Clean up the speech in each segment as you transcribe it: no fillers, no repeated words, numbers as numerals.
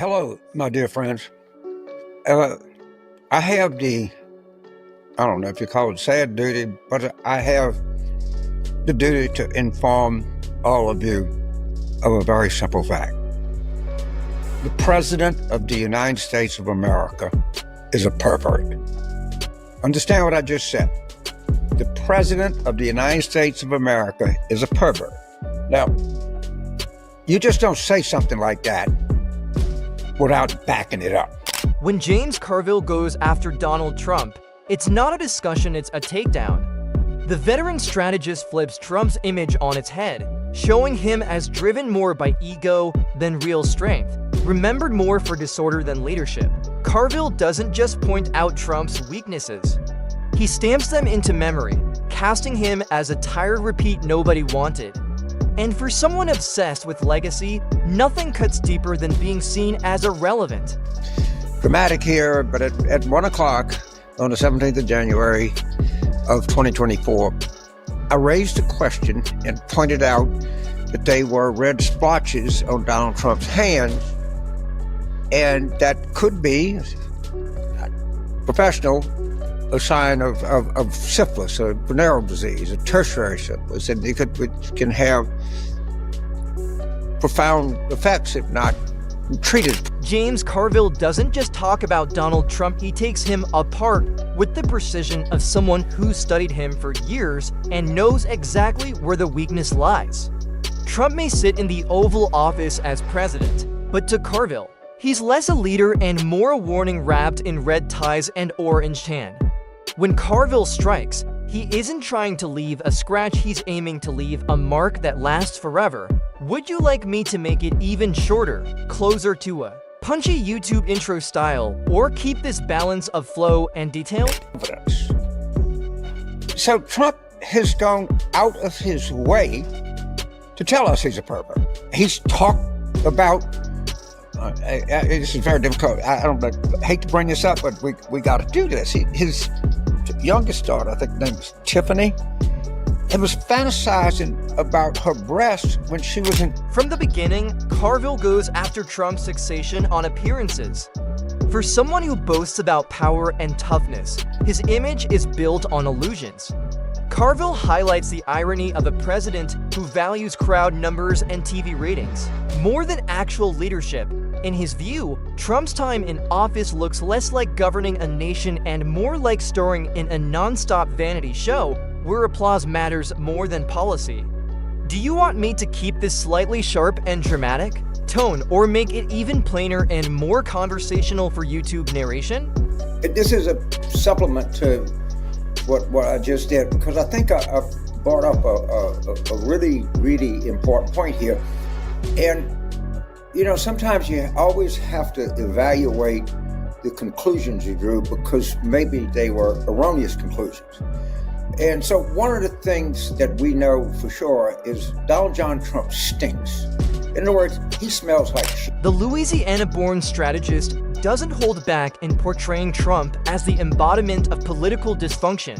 Hello, my dear friends. I have I don't know if you call it sad duty, but I have the duty to inform all of you of a very simple fact. The President of the United States of America is a pervert. Understand what I just said. The President of the United States of America is a pervert. Now, you just don't say something like that without backing it up. When James Carville goes after Donald Trump, it's not a discussion, it's a takedown. The veteran strategist flips Trump's image on its head, showing him as driven more by ego than real strength, remembered more for disorder than leadership. Carville doesn't just point out Trump's weaknesses. He stamps them into memory, casting him as a tired repeat nobody wanted. And for someone obsessed with legacy, nothing cuts deeper than being seen as irrelevant. Dramatic here, but at 1 o'clock on the 17th of January of 2024, I raised a question and pointed out that they were red splotches on Donald Trump's hands, and that could be professional, a sign of syphilis, a venereal disease, a tertiary syphilis, and it can have profound effects if not treated. James Carville doesn't just talk about Donald Trump, he takes him apart with the precision of someone who studied him for years and knows exactly where the weakness lies. Trump may sit in the Oval Office as president, but to Carville, he's less a leader and more a warning wrapped in red ties and orange tan. When Carville strikes, he isn't trying to leave a scratch, he's aiming to leave a mark that lasts forever. Would you like me to make it even shorter, closer to a punchy YouTube intro style, or keep this balance of flow and detail? So Trump has gone out of his way to tell us he's a pervert. He's talked about, this is very difficult, I hate to bring this up, but we got to do this. His youngest daughter, I think her name was Tiffany, and was fantasizing about her breasts when she was in... From the beginning, Carville goes after Trump's fixation on appearances. For someone who boasts about power and toughness, his image is built on illusions. Carville highlights the irony of a president who values crowd numbers and TV ratings more than actual leadership. In his view, Trump's time in office looks less like governing a nation and more like starring in a non-stop vanity show where applause matters more than policy. Do you want me to keep this slightly sharp and dramatic tone, or make it even plainer and more conversational for YouTube narration? This is a supplement to what I just did, because I think I brought up a really, really important point here. And, you know, sometimes you always have to evaluate the conclusions you drew because maybe they were erroneous conclusions. And so one of the things that we know for sure is Donald John Trump stinks. In other words, he smells like shit. The Louisiana-born strategist doesn't hold back in portraying Trump as the embodiment of political dysfunction.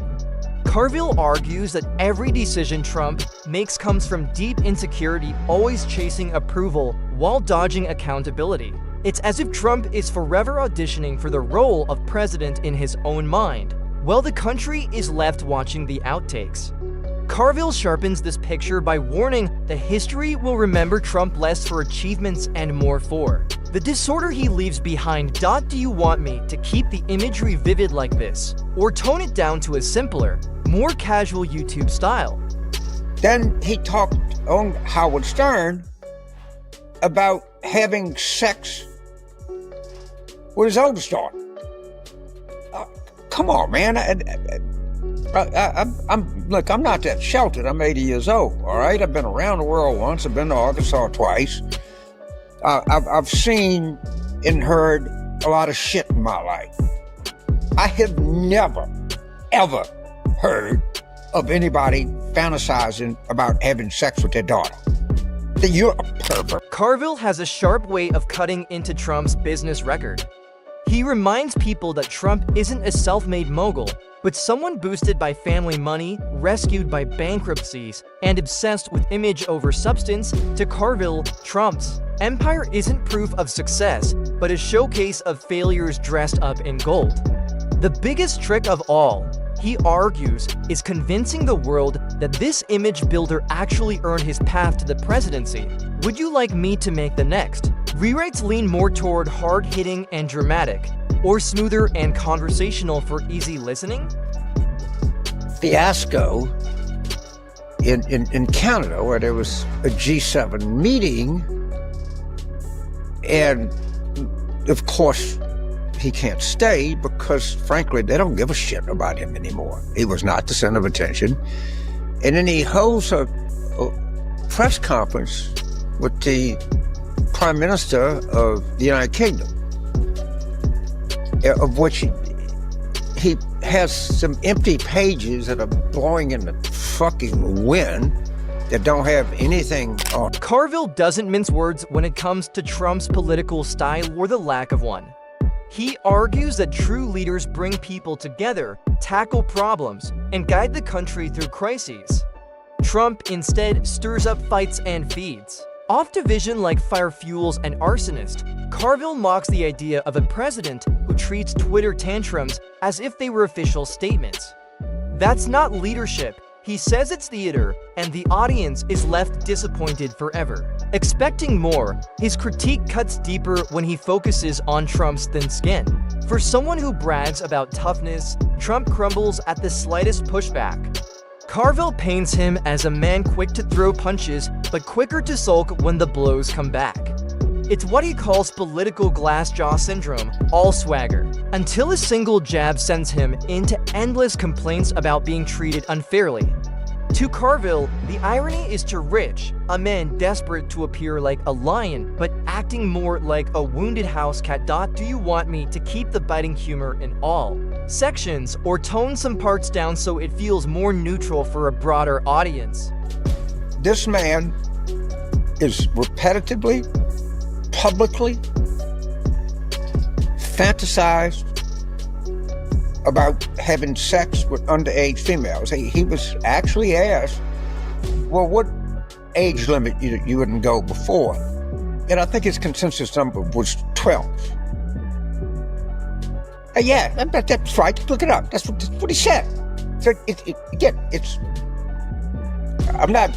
Carville argues that every decision Trump makes comes from deep insecurity, always chasing approval while dodging accountability. It's as if Trump is forever auditioning for the role of president in his own mind, while the country is left watching the outtakes. Carville sharpens this picture by warning that history will remember Trump less for achievements and more for the disorder he leaves behind. Do you want me to keep the imagery vivid like this, or tone it down to a simpler, more casual YouTube style? Then he talked on Howard Stern about having sex with his oldest daughter. Come on, man. I'm not that sheltered. I'm 80 years old, all right? I've been around the world once. I've been to Arkansas twice. I've seen and heard a lot of shit in my life. I have never, ever heard of anybody fantasizing about having sex with their daughter. You're a pervert. Carville has a sharp way of cutting into Trump's business record. He reminds people that Trump isn't a self-made mogul. but someone boosted by family money, rescued by bankruptcies, and obsessed with image over substance, to Carville, Trump's empire isn't proof of success, but a showcase of failures dressed up in gold. The biggest trick of all, he argues, is convincing the world that this image builder actually earned his path to the presidency. Would you like me to make the next? Rewrites lean more toward hard-hitting and dramatic, or smoother and conversational for easy listening? Fiasco in Canada, where there was a G7 meeting, and of course he can't stay because, frankly, they don't give a shit about him anymore. He was not the center of attention. And then he holds a press conference with the Prime Minister of the United Kingdom, of which he has some empty pages that are blowing in the fucking wind that don't have anything on. Carville doesn't mince words when it comes to Trump's political style or the lack of one. He argues that true leaders bring people together, tackle problems, and guide the country through crises. Trump instead stirs up fights and feeds off division like fire fuels an arsonist. Carville mocks the idea of a president who treats Twitter tantrums as if they were official statements. That's not leadership. He says it's theater, and the audience is left disappointed forever. Expecting more, his critique cuts deeper when he focuses on Trump's thin skin. For someone who brags about toughness, Trump crumbles at the slightest pushback. Carville paints him as a man quick to throw punches, but quicker to sulk when the blows come back. It's what he calls political glass-jaw syndrome, all swagger, until a single jab sends him into endless complaints about being treated unfairly. To Carville, the irony is to Rich, a man desperate to appear like a lion, but acting more like a wounded house cat. Do you want me to keep the biting humor in all sections, or tone some parts down so it feels more neutral for a broader audience? This man is repetitively, publicly fantasized about having sex with underage females. He was actually asked, well, what age limit you wouldn't go before? And I think his consensus number was 12. Yeah, that's right. Look it up. That's what he said. So I'm not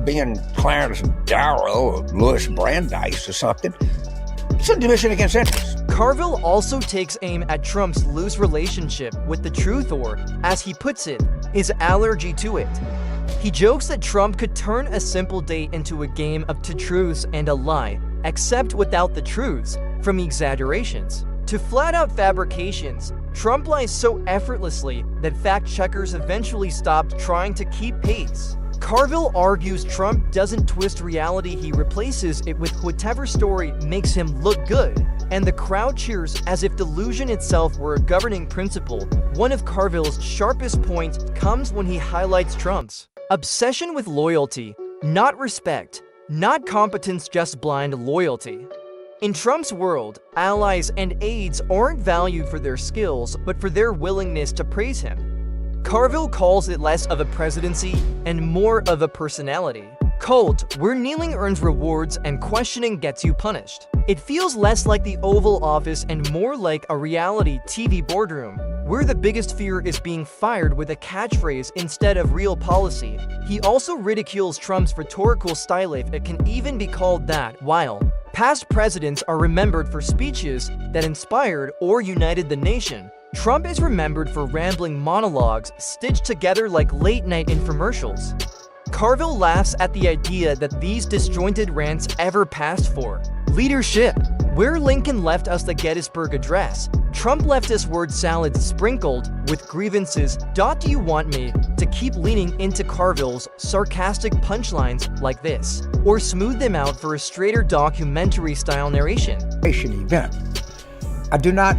being Clarence Darrow or Louis Brandeis or something. It's a division against interest. Carville also takes aim at Trump's loose relationship with the truth, or, as he puts it, his allergy to it. He jokes that Trump could turn a simple date into a game of two truths and a lie, except without the truths, from exaggerations to flat-out fabrications. Trump lies so effortlessly that fact-checkers eventually stopped trying to keep pace. Carville argues Trump doesn't twist reality, he replaces it with whatever story makes him look good, and the crowd cheers as if delusion itself were a governing principle. One of Carville's sharpest points comes when he highlights Trump's obsession with loyalty, not respect, not competence, just blind loyalty. In Trump's world, allies and aides aren't valued for their skills, but for their willingness to praise him. Carville calls it less of a presidency and more of a personality cult, where kneeling earns rewards and questioning gets you punished. It feels less like the Oval Office and more like a reality TV boardroom, where the biggest fear is being fired with a catchphrase instead of real policy. He also ridicules Trump's rhetorical style, if it can even be called that. While past presidents are remembered for speeches that inspired or united the nation, Trump is remembered for rambling monologues stitched together like late-night infomercials. Carville laughs at the idea that these disjointed rants ever passed for leadership. Where Lincoln left us the Gettysburg Address, Trump left us word salad sprinkled with grievances. Do you want me to keep leaning into Carville's sarcastic punchlines like this, or smooth them out for a straighter documentary-style narration? Event. I do not,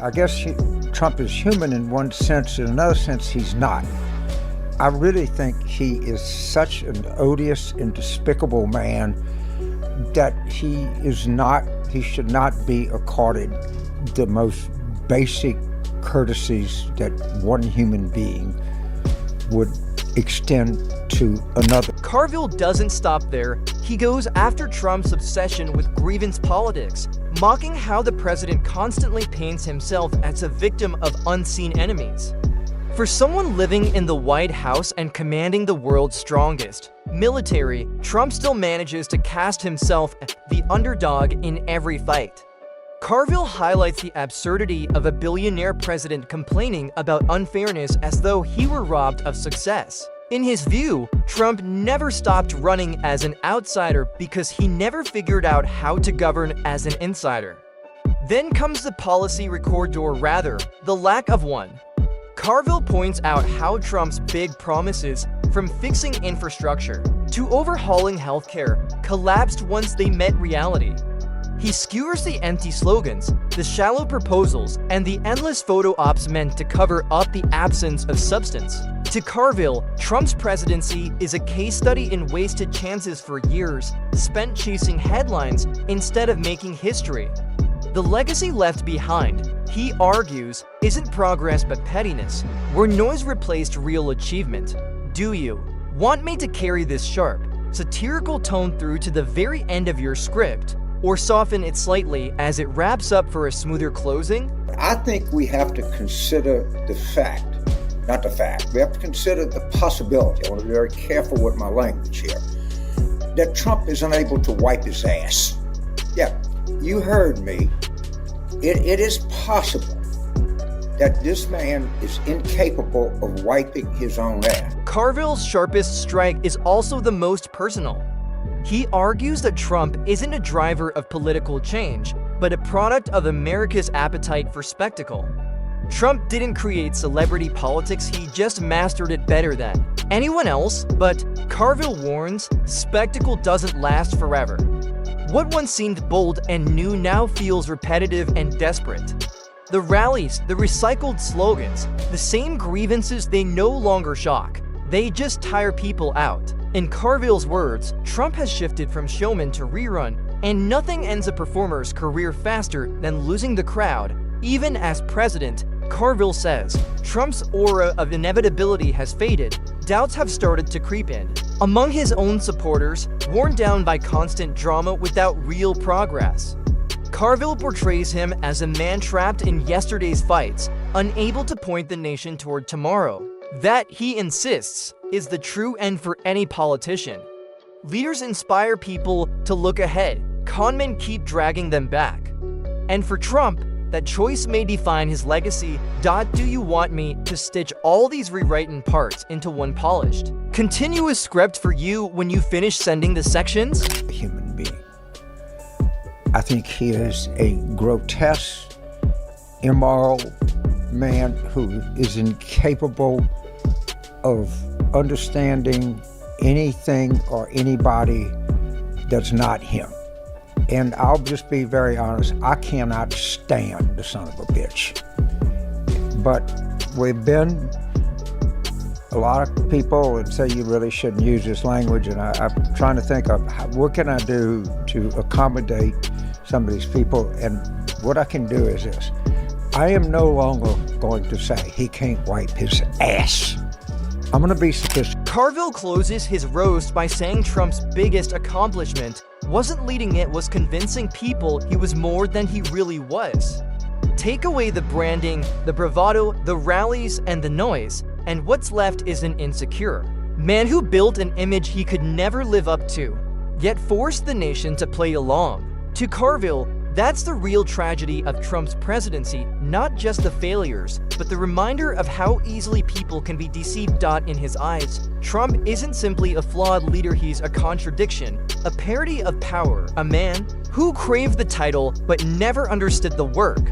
I guess Trump is human in one sense, in another sense he's not. I really think he is such an odious and despicable man that he should not be accorded the most basic courtesies that one human being would extend to another. Carville doesn't stop there. He goes after Trump's obsession with grievance politics, mocking how the president constantly paints himself as a victim of unseen enemies. For someone living in the White House and commanding the world's strongest military, Trump still manages to cast himself as the underdog in every fight. Carville highlights the absurdity of a billionaire president complaining about unfairness as though he were robbed of success. In his view, Trump never stopped running as an outsider because he never figured out how to govern as an insider. Then comes the policy record, or rather, the lack of one. Carville points out how Trump's big promises, from fixing infrastructure to overhauling healthcare, collapsed once they met reality. He skewers the empty slogans, the shallow proposals, and the endless photo ops meant to cover up the absence of substance. To Carville, Trump's presidency is a case study in wasted chances for years, spent chasing headlines instead of making history. The legacy left behind, he argues, isn't progress but pettiness, where noise replaced real achievement. Do you want me to carry this sharp, satirical tone through to the very end of your script, or soften it slightly as it wraps up for a smoother closing? I think we have to consider the fact, not the fact, we have to consider the possibility, I want to be very careful with my language here, that Trump is unable to wipe his ass. Yeah, you heard me. It is possible that this man is incapable of wiping his own ass. Carville's sharpest strike is also the most personal. He argues that Trump isn't a driver of political change, but a product of America's appetite for spectacle. Trump didn't create celebrity politics, he just mastered it better than anyone else, but Carville warns, spectacle doesn't last forever. What once seemed bold and new now feels repetitive and desperate. The rallies, the recycled slogans, the same grievances, they no longer shock. They just tire people out. In Carville's words, Trump has shifted from showman to rerun, and nothing ends a performer's career faster than losing the crowd. Even as president, Carville says, Trump's aura of inevitability has faded, doubts have started to creep in. Among his own supporters, worn down by constant drama without real progress. Carville portrays him as a man trapped in yesterday's fights, unable to point the nation toward tomorrow. That, he insists, is the true end for any politician. Leaders inspire people to look ahead, conmen keep dragging them back. And for Trump, that choice may define his legacy. Do you want me to stitch all these rewritten parts into one polished, continuous script for you when you finish sending the sections? A human being. I think he is a grotesque, immoral man who is incapable of understanding anything or anybody that's not him. And I'll just be very honest, I cannot stand the son of a bitch. But we've been a lot of people and say you really shouldn't use this language, and I'm trying to think of what can I do to accommodate some of these people, and what I can do is this. I am no longer going to say he can't wipe his ass. I'm going to be sophisticated. Carville closes his roast by saying Trump's biggest accomplishment wasn't leading, it was convincing people he was more than he really was. Take away the branding, the bravado, the rallies, and the noise, and what's left is an insecure man who built an image he could never live up to, yet forced the nation to play along. To Carville, that's the real tragedy of Trump's presidency, not just the failures, but the reminder of how easily people can be deceived. In his eyes, Trump isn't simply a flawed leader, he's a contradiction, a parody of power, a man who craved the title but never understood the work.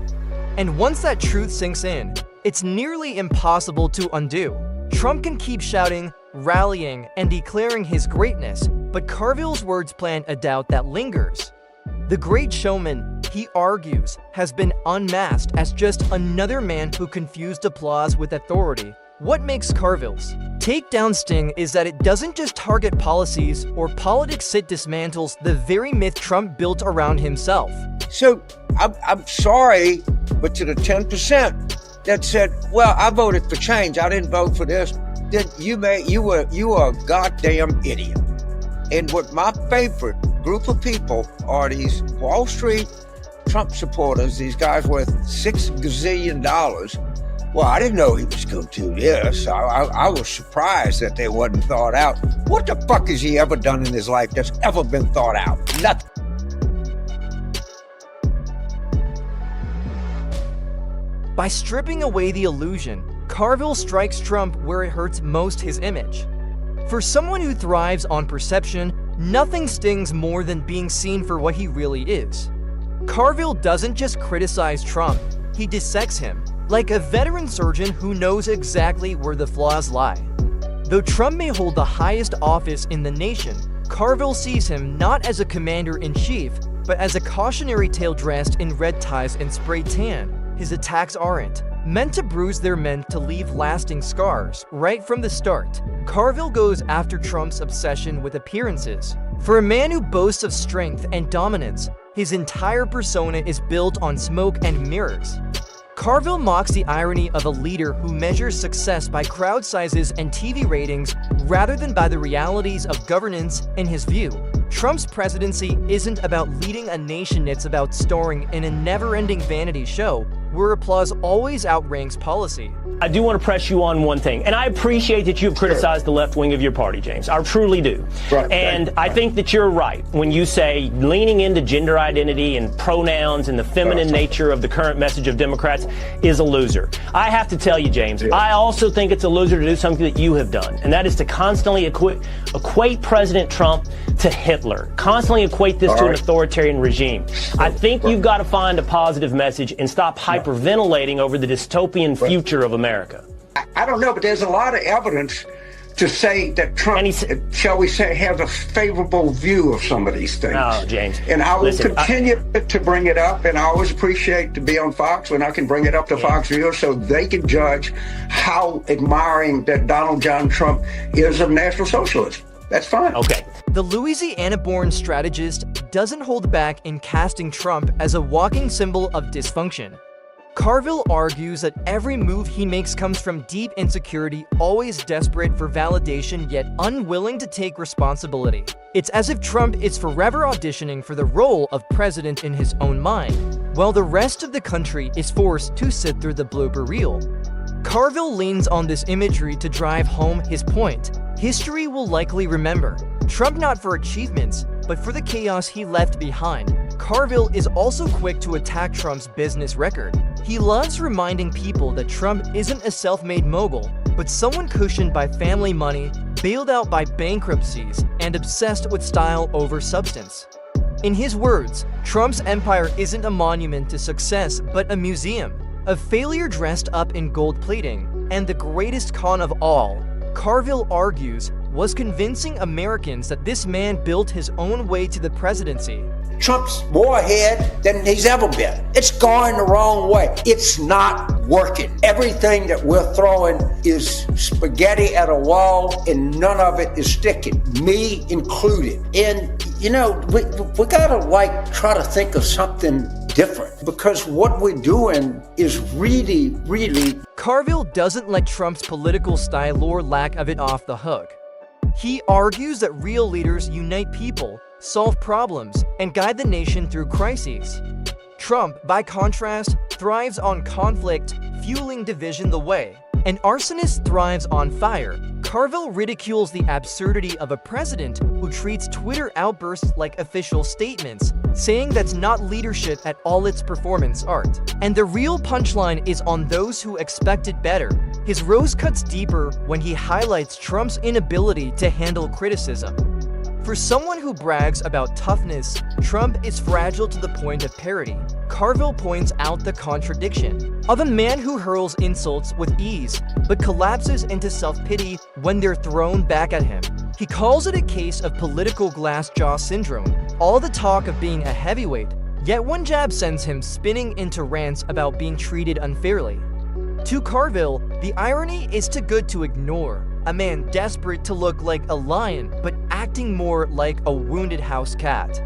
And once that truth sinks in, it's nearly impossible to undo. Trump can keep shouting, rallying, and declaring his greatness, but Carville's words plant a doubt that lingers. The great showman, he argues, has been unmasked as just another man who confused applause with authority. What makes Carville's takedown sting is that it doesn't just target policies or politics, it dismantles the very myth Trump built around himself. So I'm sorry, but to the 10% that said, well, I voted for change, I didn't vote for this, then you are a goddamn idiot. And what my favorite group of people are these Wall Street Trump supporters, these guys worth $6 gazillion. Well, I didn't know he was going to do this. I was surprised that they wasn't thought out. What the fuck has he ever done in his life that's ever been thought out? Nothing. By stripping away the illusion, Carville strikes Trump where it hurts most his image. For someone who thrives on perception, nothing stings more than being seen for what he really is. Carville doesn't just criticize Trump, he dissects him, like a veteran surgeon who knows exactly where the flaws lie. Though Trump may hold the highest office in the nation, Carville sees him not as a commander-in-chief, but as a cautionary tale dressed in red ties and spray tan. His attacks aren't meant to bruise, they're meant to leave lasting scars. Right from the start, Carville goes after Trump's obsession with appearances. For a man who boasts of strength and dominance, his entire persona is built on smoke and mirrors. Carville mocks the irony of a leader who measures success by crowd sizes and TV ratings rather than by the realities of governance. In his view, Trump's presidency isn't about leading a nation, it's about starring in a never-ending vanity show where applause always outranks policy. I do want to press you on one thing, and I appreciate that you've criticized the left wing of your party, James. I truly do. Right, and I think that you're right when you say leaning into gender identity and pronouns and the feminine nature of the current message of Democrats is a loser. I have to tell you, James, I also think it's a loser to do something that you have done, and that is to constantly equate President Trump to Hitler, constantly equate this to an authoritarian regime. I think you've got to find a positive message and stop hyperventilating over the dystopian future of America. I don't know, but there's a lot of evidence to say that Trump, shall we say, has a favorable view of some of these things. Oh, James. And I will continue to bring it up, and I always appreciate to be on Fox when I can bring it up to Fox viewers so they can judge how admiring that Donald John Trump is of National Socialism. That's fine. Okay. The Louisiana-born strategist doesn't hold back in casting Trump as a walking symbol of dysfunction. Carville argues that every move he makes comes from deep insecurity, always desperate for validation yet unwilling to take responsibility. It's as if Trump is forever auditioning for the role of president in his own mind, while the rest of the country is forced to sit through the blooper reel. Carville leans on this imagery to drive home his point. History will likely remember Trump not for achievements, but for the chaos he left behind. Carville is also quick to attack Trump's business record. He loves reminding people that Trump isn't a self-made mogul, but someone cushioned by family money, bailed out by bankruptcies, and obsessed with style over substance. In his words, Trump's empire isn't a monument to success, but a museum of failure dressed up in gold plating. And the greatest con of all, Carville argues, was convincing Americans that this man built his own way to the presidency. Trump's more ahead than he's ever been. It's going the wrong way. It's not working. Everything that we're throwing is spaghetti at a wall, and none of it is sticking, me included. And, you know, we gotta try to think of something different, because what we're doing is really... Carville doesn't let Trump's political style or lack of it off the hook. He argues that real leaders unite people, solve problems, and guide the nation through crises. Trump, by contrast, thrives on conflict, fueling division the way. An arsonist thrives on fire. Carville ridicules the absurdity of a president who treats Twitter outbursts like official statements, saying that's not leadership at all, it's performance art. And the real punchline is on those who expected better. His rose cuts deeper when he highlights Trump's inability to handle criticism. For someone who brags about toughness, Trump is fragile to the point of parody. Carville points out the contradiction of a man who hurls insults with ease, but collapses into self-pity when they're thrown back at him. He calls it a case of political glass jaw syndrome, all the talk of being a heavyweight, yet one jab sends him spinning into rants about being treated unfairly. To Carville, the irony is too good to ignore. A man desperate to look like a lion, but acting more like a wounded house cat.